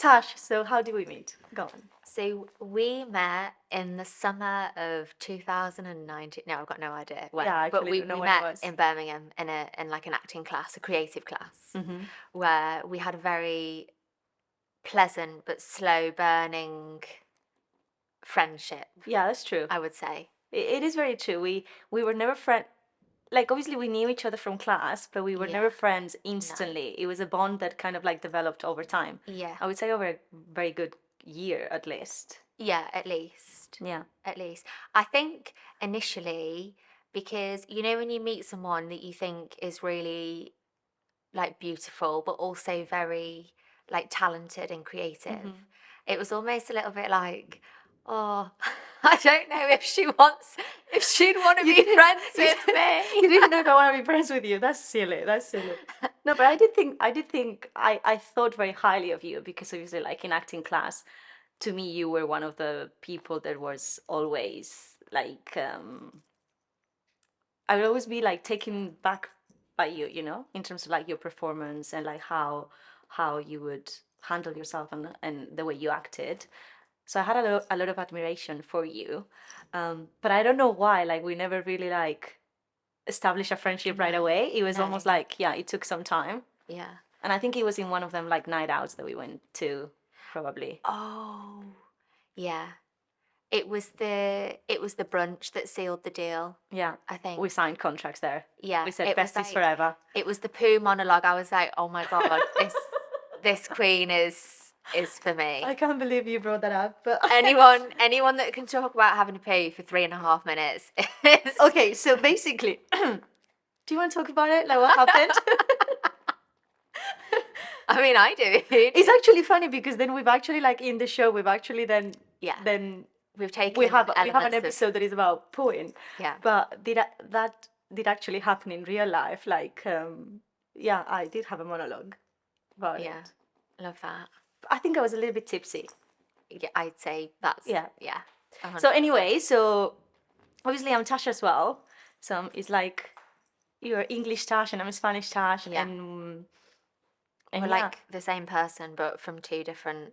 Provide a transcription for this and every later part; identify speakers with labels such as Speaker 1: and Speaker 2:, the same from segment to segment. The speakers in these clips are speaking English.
Speaker 1: Tash, so how did we meet? Go on.
Speaker 2: So we met in the summer of 2019. No, I've got no idea when,
Speaker 1: Yeah, I
Speaker 2: but
Speaker 1: actually
Speaker 2: we,
Speaker 1: don't know
Speaker 2: we
Speaker 1: when it
Speaker 2: met
Speaker 1: was.
Speaker 2: in Birmingham in like an acting class, a creative class,
Speaker 1: Mm-hmm.
Speaker 2: where we had a very pleasant but slow burning friendship,
Speaker 1: Yeah, that's true.
Speaker 2: I would say.
Speaker 1: It is very true. We were never friends. Like obviously we knew each other from class, but we were
Speaker 2: Yeah.
Speaker 1: never friends
Speaker 2: No.
Speaker 1: instantly. It was a bond that kind of like developed over time.
Speaker 2: Yeah.
Speaker 1: I would say over a very good year at least.
Speaker 2: Yeah, at least.
Speaker 1: Yeah.
Speaker 2: At least. I think initially, because you know when you meet someone that you think is really like beautiful, but also very like talented and creative.
Speaker 1: Mm-hmm.
Speaker 2: It was almost a little bit like, oh, I don't know if she'd want to be friends with
Speaker 1: You
Speaker 2: me.
Speaker 1: didn't know if I want to be friends with you. That's silly. That's silly. No, but I thought very highly of you because obviously like in acting class, to me you were one of the people that was always like I would always be like taken back by you, in terms of like your performance and like how you would handle yourself and the way you acted. So I had a lot of admiration for you, but I don't know why. Like we never really like established a friendship right
Speaker 2: No,
Speaker 1: away. It was
Speaker 2: no,
Speaker 1: almost like yeah, it took some time,
Speaker 2: yeah.
Speaker 1: and I think it was in one of them like night outs that we went to, probably.
Speaker 2: Oh, yeah. It was the brunch that sealed the deal,
Speaker 1: Yeah,
Speaker 2: I
Speaker 1: we
Speaker 2: think.
Speaker 1: signed contracts there.
Speaker 2: Yeah,
Speaker 1: We said
Speaker 2: it was
Speaker 1: besties
Speaker 2: like
Speaker 1: forever.
Speaker 2: it was the poo monologue. I was like, oh my God, this queen is for me.
Speaker 1: I can't believe you brought that up, but
Speaker 2: Anyone that can talk about having a poo for 3.5 minutes is
Speaker 1: okay, so basically, do you want to talk about it? Like what happened?
Speaker 2: I mean, I do.
Speaker 1: It's actually funny because then we've actually like in the show we've actually
Speaker 2: Yeah,
Speaker 1: then
Speaker 2: we've taken
Speaker 1: we have an
Speaker 2: elements of
Speaker 1: episode that is about pooing.
Speaker 2: yeah.
Speaker 1: But that did actually happen in real life? Like yeah, I did have a monologue about
Speaker 2: Yeah,
Speaker 1: it.
Speaker 2: love that.
Speaker 1: I think I was a little bit tipsy.
Speaker 2: Yeah, I'd say that's
Speaker 1: Yeah.
Speaker 2: yeah.
Speaker 1: So
Speaker 2: 100%.
Speaker 1: anyway, so obviously I'm Tasha as well. So it's like you're English Tash and I'm Spanish Tash
Speaker 2: Yeah.
Speaker 1: and
Speaker 2: We're
Speaker 1: yeah,
Speaker 2: like the same person, but from two different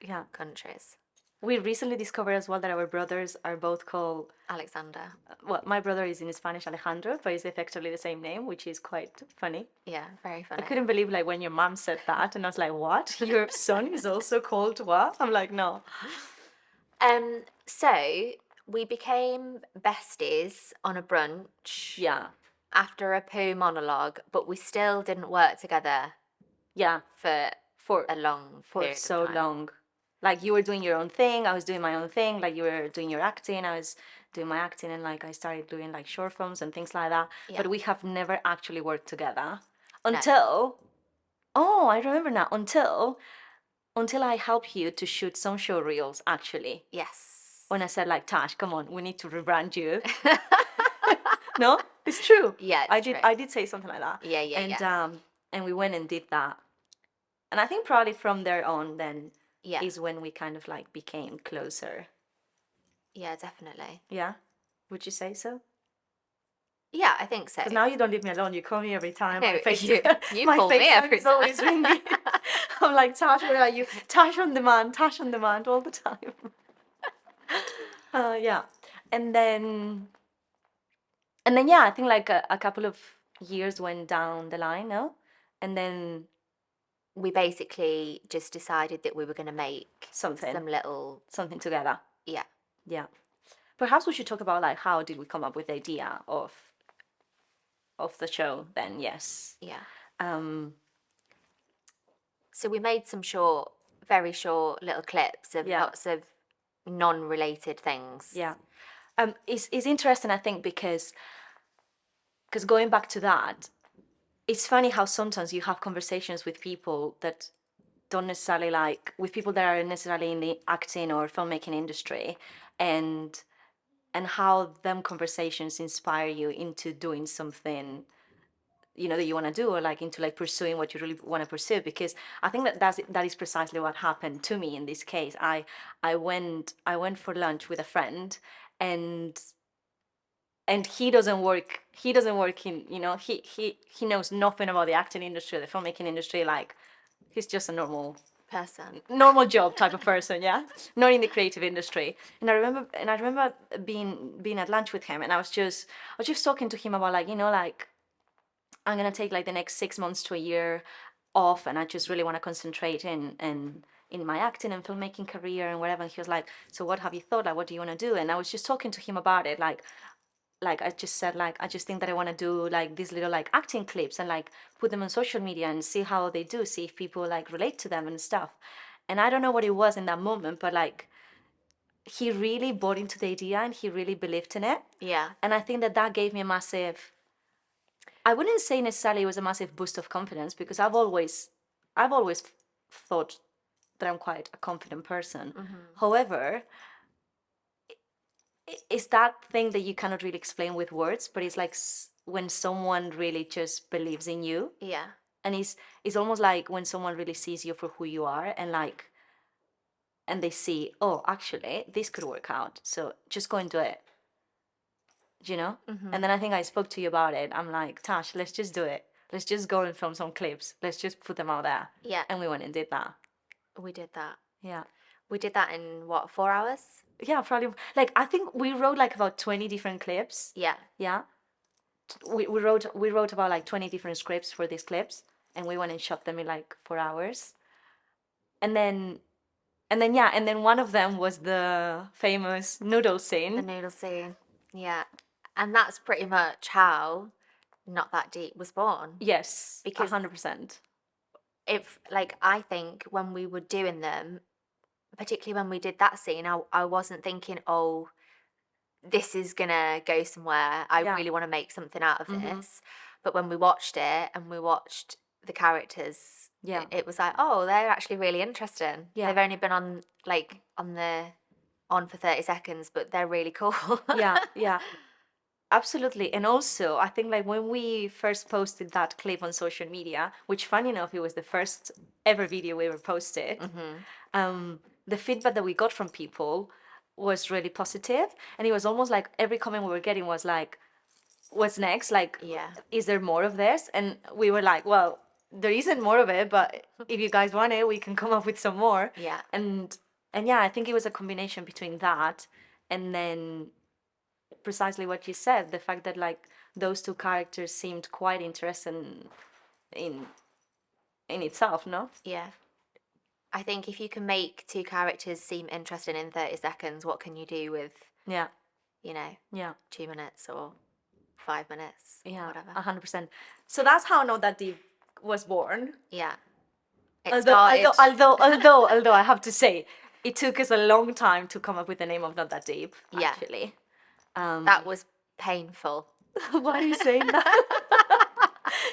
Speaker 1: yeah.
Speaker 2: countries.
Speaker 1: We recently discovered as well that our brothers are both called,
Speaker 2: Alexander.
Speaker 1: well, my brother is in Spanish Alejandro, but it's effectively the same name, which is quite funny.
Speaker 2: Yeah, very
Speaker 1: I
Speaker 2: funny.
Speaker 1: couldn't believe like when your mom said that, and I was like, "What? Your son is also called what?" I'm like, "No."
Speaker 2: So we became besties on a brunch
Speaker 1: Yeah,
Speaker 2: after a poo monologue, but we still didn't work together
Speaker 1: yeah,
Speaker 2: for
Speaker 1: for
Speaker 2: a long
Speaker 1: for
Speaker 2: period
Speaker 1: so
Speaker 2: of time.
Speaker 1: long. Like you were doing your own thing, I was doing my own thing. Like you were doing your acting, I was doing my acting, and like I started doing like short films and things like that.
Speaker 2: Yeah.
Speaker 1: But we have never actually worked together
Speaker 2: No.
Speaker 1: until, oh, I remember now. Until I helped you to shoot some show reels, actually.
Speaker 2: Yes.
Speaker 1: When I said like, Tash, come on, we need to rebrand you. No, it's true.
Speaker 2: Yeah,
Speaker 1: I
Speaker 2: it's
Speaker 1: did.
Speaker 2: true.
Speaker 1: I did say something like that.
Speaker 2: Yeah, yeah,
Speaker 1: And we went and did that. And I think probably from there on, then
Speaker 2: yeah.
Speaker 1: is when we kind of like became closer.
Speaker 2: Yeah, definitely.
Speaker 1: Yeah, would you say so?
Speaker 2: Yeah, I think so.
Speaker 1: Because now you don't leave me alone. You call me every time.
Speaker 2: No,
Speaker 1: My face,
Speaker 2: you
Speaker 1: my
Speaker 2: call me
Speaker 1: FaceTime
Speaker 2: every
Speaker 1: is always
Speaker 2: time.
Speaker 1: ringing. I'm like, Tash, where are you? Tash on demand all the time. Yeah, and then yeah, I think like a couple of years went down the line, no, and then
Speaker 2: We basically just decided that we were going to make
Speaker 1: something
Speaker 2: some little,
Speaker 1: something together.
Speaker 2: yeah.
Speaker 1: Yeah, perhaps we should talk about like how did we come up with the idea of the show then. Yes.
Speaker 2: Yeah.
Speaker 1: Um,
Speaker 2: So we made some very short little clips of
Speaker 1: Yeah.
Speaker 2: lots of non-related things.
Speaker 1: yeah. It's interesting, I think, because going back to that, it's funny how sometimes you have conversations with people that don't necessarily like, with people that are necessarily in the acting or filmmaking industry, and how them conversations inspire you into doing something that you want to do, or like into like pursuing what you really want to pursue. Because I think that is precisely what happened to me in this case. I went for lunch with a friend, and he doesn't work in, he knows nothing about the acting industry, the filmmaking industry. Like he's just a normal
Speaker 2: person.
Speaker 1: normal job type of person, yeah, not in the creative industry. And I remember being at lunch with him, and I was just talking to him about, like, like, I'm gonna take like the next 6 months to a year off, and I just really want to concentrate in my acting and filmmaking career and whatever. And he was like, so what have you thought? Like, what do you want to do? And I was just talking to him about it, like I just said, like, I just think that I want to do like these little like acting clips and like put them on social media and see how they do, see if people like relate to them and stuff. And I don't know what it was in that moment, but like he really bought into the idea and he really believed in it.
Speaker 2: Yeah.
Speaker 1: And I think that gave me a massive, I wouldn't say necessarily it was a massive boost of confidence, because I've always thought that I'm quite a confident person. However, it's that thing that you cannot really explain with words, but it's like when someone really just believes in you.
Speaker 2: Yeah.
Speaker 1: And it's almost like when someone really sees you for who you are, and like, and they see, oh, actually this could work out, so just go and do it, you know. And then I think I spoke to you about it. I'm like, Tash, let's just do it, let's just go and film some clips, let's just put them out there.
Speaker 2: Yeah.
Speaker 1: And we went and did that.
Speaker 2: We did that.
Speaker 1: Yeah.
Speaker 2: We did that in what, 4 hours?
Speaker 1: Yeah, probably. Like, I think we wrote like about 20 different clips.
Speaker 2: Yeah.
Speaker 1: Yeah. We wrote about like 20 different scripts for these clips, and we went and shot them in like 4 hours. And then one of them was the famous noodle scene.
Speaker 2: The noodle scene. Yeah. And that's pretty much how Not That Deep was born.
Speaker 1: Yes,
Speaker 2: Because
Speaker 1: 100%.
Speaker 2: if, like, I think when we were doing them, particularly when we did that scene, I wasn't thinking, oh, this is gonna go somewhere. I
Speaker 1: Yeah.
Speaker 2: really want to make something out of this. But when we watched it and we watched the characters,
Speaker 1: Yeah.
Speaker 2: it was like, oh, they're actually really interesting.
Speaker 1: Yeah.
Speaker 2: They've only been on for 30 seconds, but they're really cool.
Speaker 1: Yeah. Absolutely. And also, I think like when we first posted that clip on social media, which funny enough, it was the first ever video we ever posted, the feedback that we got from people was really positive. And it was almost like every comment we were getting was like, what's next? Like,
Speaker 2: Yeah.
Speaker 1: is there more of this? And we were like, well, there isn't more of it, but if you guys want it, we can come up with some more.
Speaker 2: Yeah.
Speaker 1: And yeah, I think it was a combination between that and then precisely what you said, the fact that like those two characters seemed quite interested in itself, no?
Speaker 2: Yeah. I think if you can make two characters seem interesting in 30 seconds, what can you do with,
Speaker 1: Yeah.
Speaker 2: 2 minutes or 5 minutes,
Speaker 1: Yeah,
Speaker 2: whatever.
Speaker 1: 100%. So that's how Not That Deep was born.
Speaker 2: Yeah.
Speaker 1: Although I have to say, it took us a long time to come up with the name of Not That Deep.
Speaker 2: Yeah.
Speaker 1: Actually,
Speaker 2: That was painful.
Speaker 1: why are you saying that?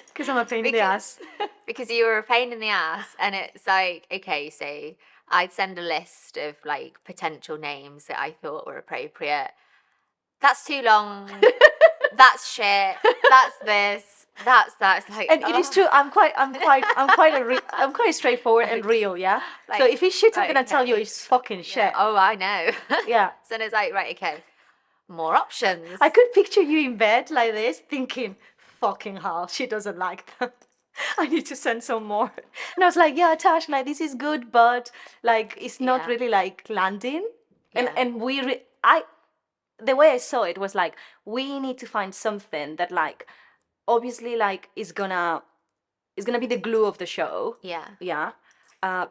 Speaker 1: Because I'm a pain in the ass.
Speaker 2: Because you were a pain in the ass, and it's like, okay, so I'd send a list of like potential names that I thought were appropriate. That's too long. That's shit. That's this. That's that. It's like,
Speaker 1: And it is true. I'm quite straightforward and real. Yeah. So
Speaker 2: Like,
Speaker 1: if it's shit, I'm
Speaker 2: right,
Speaker 1: gonna tell you
Speaker 2: okay.
Speaker 1: it's fucking shit.
Speaker 2: Oh, I know.
Speaker 1: Yeah.
Speaker 2: So then it's like, right, okay, more options.
Speaker 1: I could picture you in bed like this, thinking, "Fucking hell, she doesn't like them. I need to send some more." And I was like, "Yeah, Tash, like this is good, but like it's not
Speaker 2: Yeah.
Speaker 1: really like landing."
Speaker 2: Yeah.
Speaker 1: And the way I saw it was like, we need to find something that like obviously like is gonna be the glue of the show.
Speaker 2: Yeah.
Speaker 1: Yeah.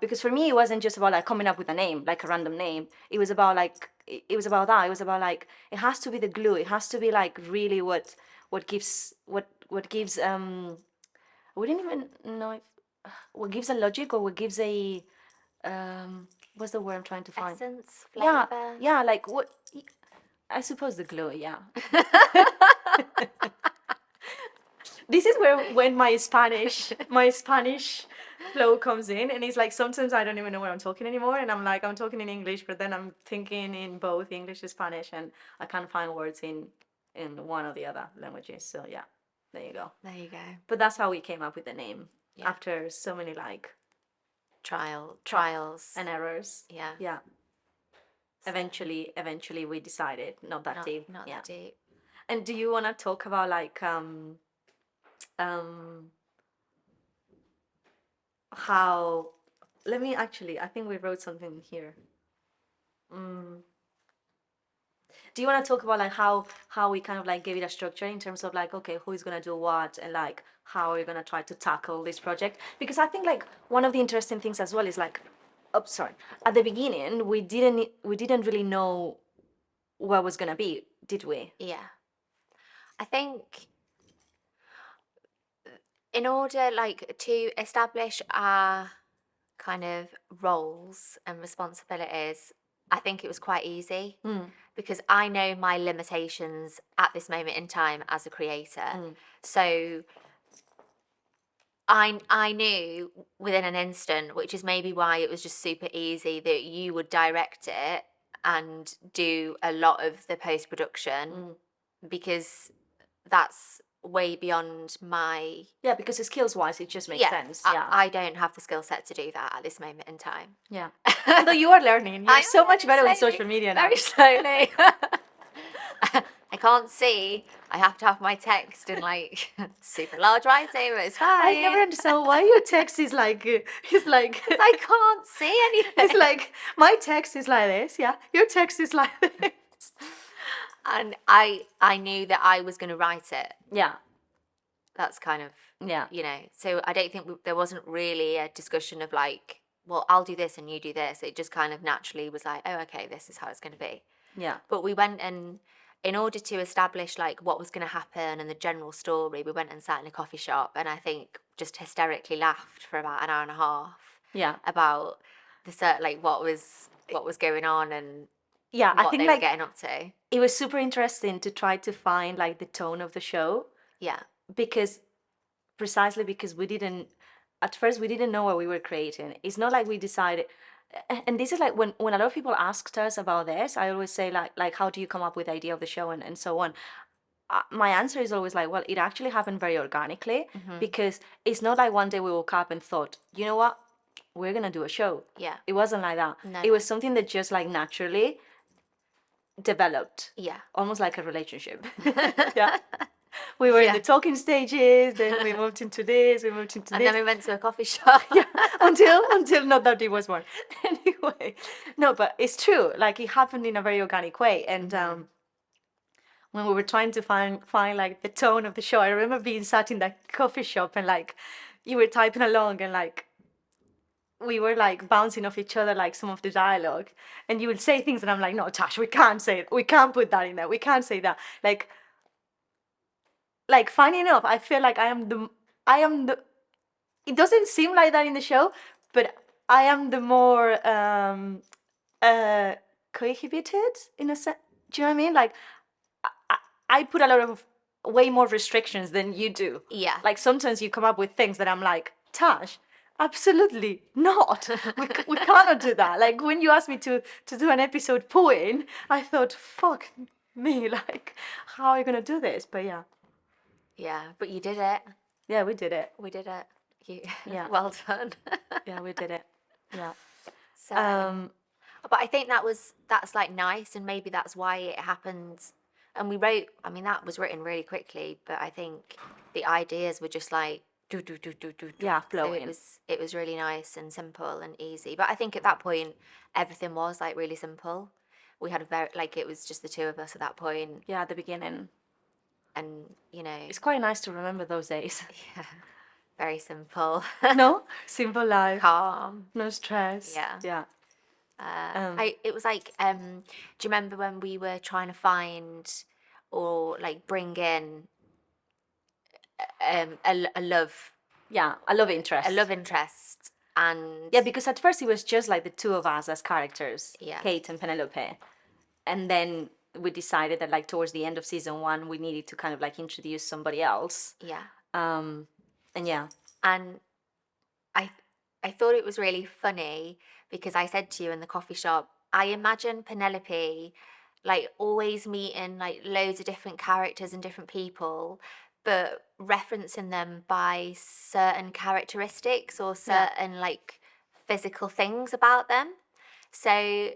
Speaker 1: Because for me, it wasn't just about like coming up with a name, like a random name. It was about like, it was about that. It was about like, it has to be the glue. It has to be like really what gives, we didn't even know if, what gives a logic or what gives a, what's the word I'm trying to find?
Speaker 2: Essence,
Speaker 1: Yeah.
Speaker 2: flavor.
Speaker 1: Yeah. Like what, I suppose the glue. Yeah. This is when my Spanish flow comes in, and it's like sometimes I don't even know what I'm talking anymore, and I'm like, I'm talking in English, but then I'm thinking in both English and Spanish, and I can't find words in one or the other languages. So yeah, there you go.
Speaker 2: There you go.
Speaker 1: But that's how we came up with the name,
Speaker 2: Yeah.
Speaker 1: after so many like
Speaker 2: Trials.
Speaker 1: and errors.
Speaker 2: Yeah.
Speaker 1: Yeah. Eventually we decided Not That Deep.
Speaker 2: Not
Speaker 1: Yeah.
Speaker 2: that deep.
Speaker 1: And do you want to talk about like how let me actually, I think we wrote something here. Do you want to talk about like how we kind of like gave it a structure in terms of like, okay, who is gonna do what, and like how we're gonna try to tackle this project? Because I think like one of the interesting things as well is like, oh sorry, at the beginning we didn't really know what was gonna be, did we?
Speaker 2: Yeah. I think in order like to establish our kind of roles and responsibilities, I think it was quite easy because I know my limitations at this moment in time as a creator. So I knew within an instant, which is maybe why it was just super easy, that you would direct it and do a lot of the post production because that's way beyond my
Speaker 1: Yeah, because skills wise, it just makes sense. Yeah,
Speaker 2: I don't have the skill set to do that at this moment in time.
Speaker 1: yeah. Although you are learning, you're
Speaker 2: I
Speaker 1: so
Speaker 2: am
Speaker 1: much better with
Speaker 2: slowly,
Speaker 1: social media now.
Speaker 2: very slowly. I can't see. I have to have my text in like super large writing, but it's fine.
Speaker 1: I never understand why your text is like it's like
Speaker 2: I can't see anything.
Speaker 1: it's like my text is like this, yeah. Your text is like this.
Speaker 2: And I knew that I was going to write it.
Speaker 1: Yeah,
Speaker 2: That's kind of
Speaker 1: yeah,
Speaker 2: you know. So I don't think there wasn't really a discussion of like, well, I'll do this and you do this. It just kind of naturally was like, oh, okay, this is how it's going to be.
Speaker 1: yeah,
Speaker 2: But we went and in order to establish like what was going to happen and the general story, we went and sat in a coffee shop and I think just hysterically laughed for about an hour and a half
Speaker 1: yeah.
Speaker 2: about the like what was going on and
Speaker 1: Yeah, I
Speaker 2: what
Speaker 1: think
Speaker 2: they were
Speaker 1: like
Speaker 2: getting up to.
Speaker 1: it was super interesting to try to find like the tone of the show
Speaker 2: Yeah.
Speaker 1: because precisely because we didn't at first we didn't know what we were creating. It's not like we decided and this is like when a lot of people asked us about this, I always say like how do you come up with the idea of the show and so on. My answer is always like, well, it actually happened very organically because it's not like one day we woke up and thought, you know what, we're gonna do a show.
Speaker 2: Yeah.
Speaker 1: It wasn't like that.
Speaker 2: No.
Speaker 1: It was something that just like naturally developed.
Speaker 2: Yeah.
Speaker 1: Almost like a relationship. Yeah. We were in the talking stages, then we moved into this, we moved into
Speaker 2: And
Speaker 1: this.
Speaker 2: then we went to a coffee shop.
Speaker 1: Yeah, until not that it was one. Anyway, no, but it's true. Like it happened in a very organic way, and when we were trying to find like the tone of the show, I remember being sat in that coffee shop and like you were typing along and like we were like bouncing off each other like some of the dialogue, and you would say things and I'm like, no, Tash, we can't say it. We can't put that in there. We can't say that. Like funny enough, I feel like I am the it doesn't seem like that in the show, but I am the more cohibited in a sense. Do you know what I mean? Like I put a lot of way more restrictions than you do.
Speaker 2: Yeah.
Speaker 1: Like sometimes you come up with things that I'm like, Tash, absolutely not. We cannot do that. Like when you asked me to do an episode pooing, I thought, fuck me, like how are you gonna do this? But yeah.
Speaker 2: Yeah, but you did it.
Speaker 1: Yeah, we did it.
Speaker 2: We did it.
Speaker 1: Yeah.
Speaker 2: Well done.
Speaker 1: Yeah, we did it. Yeah.
Speaker 2: So, but I think that's like nice, and maybe that's why it happened. And we wrote. I mean, that was written really quickly, but I think the ideas were just like do do do do do.
Speaker 1: Yeah,
Speaker 2: So
Speaker 1: flowing.
Speaker 2: it was really nice and simple and easy. But I think at that point, everything was like really simple. We had a very like it was just the two of us at that point,
Speaker 1: Yeah, at the beginning.
Speaker 2: and you know,
Speaker 1: It's quite nice to remember those days.
Speaker 2: yeah, very simple,
Speaker 1: No? Simple life.
Speaker 2: calm.
Speaker 1: No stress.
Speaker 2: Yeah.
Speaker 1: Yeah.
Speaker 2: It was like, do you remember when we were trying to find or like bring in a love
Speaker 1: Yeah, a love interest.
Speaker 2: and
Speaker 1: Yeah, because at first it was just like the two of us as characters,
Speaker 2: Yeah.
Speaker 1: Kate and Penelope. And then we decided that like towards the end of season 1 we needed to kind of like introduce somebody else.
Speaker 2: yeah,
Speaker 1: And yeah.
Speaker 2: and I thought it was really funny because I said to you in the coffee shop, I imagine Penelope like always meeting like loads of different characters and different people, but referencing them by certain characteristics or certain like physical things about them. So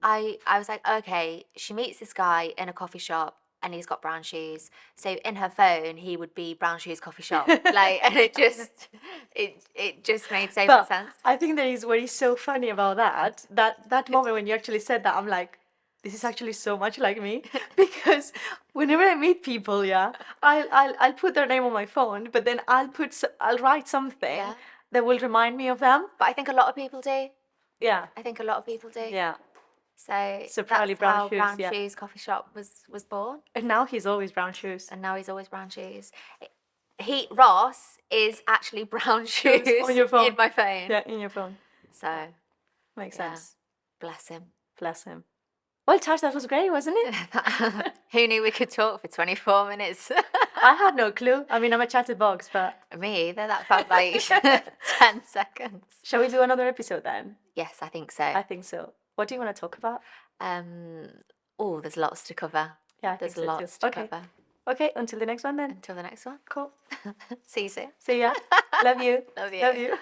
Speaker 2: I was like, okay, she meets this guy in a coffee shop and he's got brown shoes. So in her phone, he would be brown shoes coffee shop. Like, and it just made so much
Speaker 1: But
Speaker 2: sense.
Speaker 1: I think there is what is so funny about that moment when you actually said that, I'm like, this is actually so much like me. Because whenever I meet people, yeah, I'll put their name on my phone, but then I'll write something
Speaker 2: Yeah.
Speaker 1: that will remind me of them.
Speaker 2: But I think a lot of people do.
Speaker 1: Yeah.
Speaker 2: I think a lot of people do.
Speaker 1: Yeah.
Speaker 2: So
Speaker 1: So probably
Speaker 2: that's
Speaker 1: brown
Speaker 2: how
Speaker 1: shoes,
Speaker 2: Brown
Speaker 1: yeah.
Speaker 2: Shoes Coffee Shop was born.
Speaker 1: And now he's always brown shoes.
Speaker 2: And now he's always brown shoes. Ross is actually brown shoes
Speaker 1: on your phone.
Speaker 2: in my phone.
Speaker 1: Yeah, in your phone.
Speaker 2: So
Speaker 1: Makes
Speaker 2: yeah.
Speaker 1: sense.
Speaker 2: Bless him.
Speaker 1: Bless him. Well, Tash, that was great, wasn't it?
Speaker 2: Who knew we could talk for 24 minutes?
Speaker 1: I had no clue. I mean, I'm a chatterbox, but
Speaker 2: Me either. That felt like 10 seconds.
Speaker 1: shall we do another episode then?
Speaker 2: Yes, I think so.
Speaker 1: I think so. What do you want to talk about?
Speaker 2: Oh, there's lots to cover.
Speaker 1: Yeah, I
Speaker 2: There's
Speaker 1: think so too.
Speaker 2: lots to
Speaker 1: Okay.
Speaker 2: cover.
Speaker 1: Okay, until the next one then.
Speaker 2: Until the next one.
Speaker 1: Cool.
Speaker 2: See you soon.
Speaker 1: See ya. Love you.
Speaker 2: Love you.
Speaker 1: Love you.